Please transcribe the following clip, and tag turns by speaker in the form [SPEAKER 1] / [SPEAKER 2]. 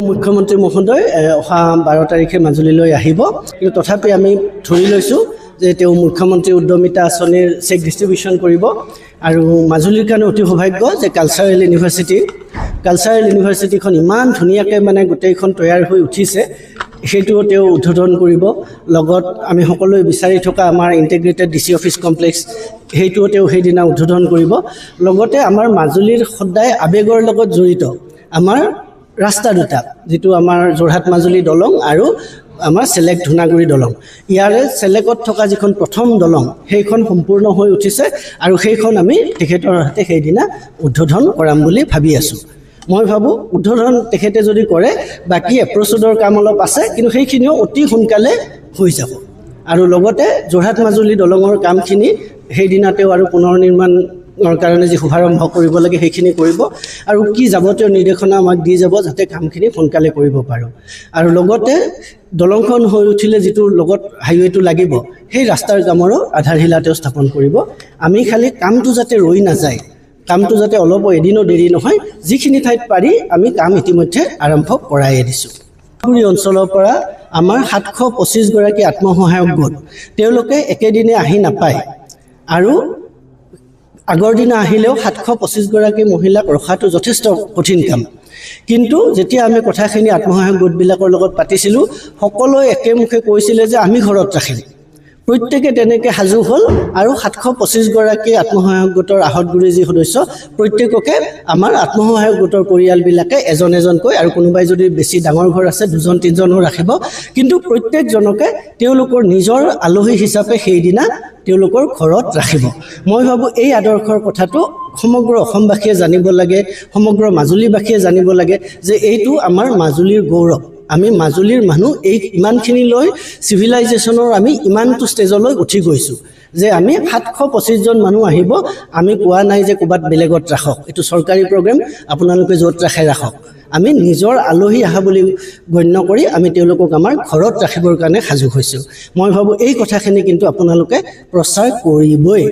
[SPEAKER 1] মুখ্যমন্ত্ৰী মহোদয় অহা 12 তাৰিখে মাজুলীলৈ আহিব, কিন্তু তথাপি আমি ধৰি লৈছোঁ যে তেওঁ মুখ্যমন্ত্ৰী উদ্যমিতা আঁচনিৰ চেক ডিষ্ট্ৰিবিউশ্যন কৰিব। আৰু মাজুলীৰ কাৰণে অতি সৌভাগ্য যে কালচাৰেল ইউনিভাৰ্চিটিখন ইমান ধুনীয়াকৈ মানে গোটেইখন তৈয়াৰ হৈ উঠিছে, সেইটোও তেওঁ উদ্বোধন কৰিব। লগত আমি সকলোৱে বিচাৰি থকা আমাৰ ইণ্টিগ্ৰেটেড DC অফিচ কমপ্লেক্স, সেইটোও তেওঁ সেইদিনা উদ্বোধন কৰিব। লগতে আমাৰ মাজুলীৰ সদায় আৱেগৰ লগত জড়িত আমাৰ ৰাস্তা দুটা, যিটো আমাৰ যোৰহাট মাজুলী দলং আৰু আমাৰ চেলেক ধুনাগুৰি দলং, ইয়াৰে চেলেকত থকা যিখন প্ৰথম দলং সেইখন সম্পূৰ্ণ হৈ উঠিছে আৰু সেইখন আমি তেখেতৰ হাতে সেইদিনা উদ্বোধন কৰাম বুলি ভাবি আছোঁ। মই ভাবোঁ উদ্বোধন তেখেতে যদি কৰে, বাকী এপ্ৰ'চ ৰোডৰ কাম অলপ আছে, কিন্তু সেইখিনিও অতি সোনকালে হৈ যাব। আৰু লগতে যোৰহাট মাজুলী দলঙৰ কামখিনি সেইদিনা তেওঁ আৰু পুনৰ নিৰ্মাণৰ কাৰণে যি শুভাৰম্ভ কৰিব লাগে সেইখিনি কৰিব, আৰু কি যাৱতীয় নিৰ্দেশনা আমাক দি যাব যাতে কামখিনি সোনকালে কৰিব পাৰোঁ। আৰু লগতে দলংখন হৈ উঠিলে যিটো লগত হাইৱেটো লাগিব, সেই ৰাস্তাৰ কামৰো আধাৰশিলা তেওঁ স্থাপন কৰিব। আমি খালি কামটো যাতে ৰৈ নাযায়, কামটো যাতে অলপ এদিনো দেৰি নহয়, যিখিনি ঠাইত পাৰি আমি কাম ইতিমধ্যে আৰম্ভ কৰায়ে দিছোঁ। পুৰী অঞ্চলৰ পৰা আমাৰ 725 গৰাকী আত্মসহায়ক গোট, তেওঁলোকে একেদিনে আহি নাপায়, আৰু আগৰ দিনা আহিলেও 725 গৰাকী মহিলাক ৰখাটো যথেষ্ট কঠিন কাম। কিন্তু যেতিয়া আমি কথাখিনি আত্মসহায়ক গোটবিলাকৰ লগত পাতিছিলোঁ, সকলোৱে একেমুখে কৈছিলে যে আমি ঘৰত ৰাখিম। প্ৰত্যেকে তেনেকৈ সাজু হ'ল, আৰু 725 গৰাকী আত্মসহায়ক গোটৰ আহতগুৰি যি সদস্য, প্ৰত্যেককে আমাৰ আত্মসহায়ক গোটৰ পৰিয়ালবিলাকে এজন এজনকৈ, আৰু কোনোবাই যদি বেছি ডাঙৰ ঘৰ আছে 2-3জনো ৰাখিব, কিন্তু প্ৰত্যেকজনকে তেওঁলোকৰ নিজৰ আলহী হিচাপে সেইদিনা তেওঁলোকৰ ঘৰত ৰাখিব। মই ভাবোঁ এই আদৰ্শৰ কথাটো সমগ্ৰ অসমবাসীয়ে জানিব লাগে, সমগ্ৰ মাজুলীবাসীয়ে জানিব লাগে যে এইটো আমাৰ মাজুলীৰ গৌৰৱ। আমি মাজুলীৰ মানুহ এই ইমানখিনিলৈ চিভিলাইজেশ্যনৰ আমি ইমানটো ষ্টেজলৈ উঠি গৈছোঁ যে আমি 725জন মানুহ আহিব, আমি কোৱা নাই যে ক'ৰবাত বেলেগত ৰাখক, এইটো চৰকাৰী প্ৰগ্ৰেম, আপোনালোকে য'ত ৰাখে ৰাখক। আমি নিজৰ আলহী অহা বুলি গণ্য কৰি আমি তেওঁলোকক আমাৰ ঘৰত ৰাখিবৰ কাৰণে সাজু হৈছোঁ। মই ভাবোঁ এই কথাখিনি কিন্তু আপোনালোকে প্ৰচাৰ কৰিবই।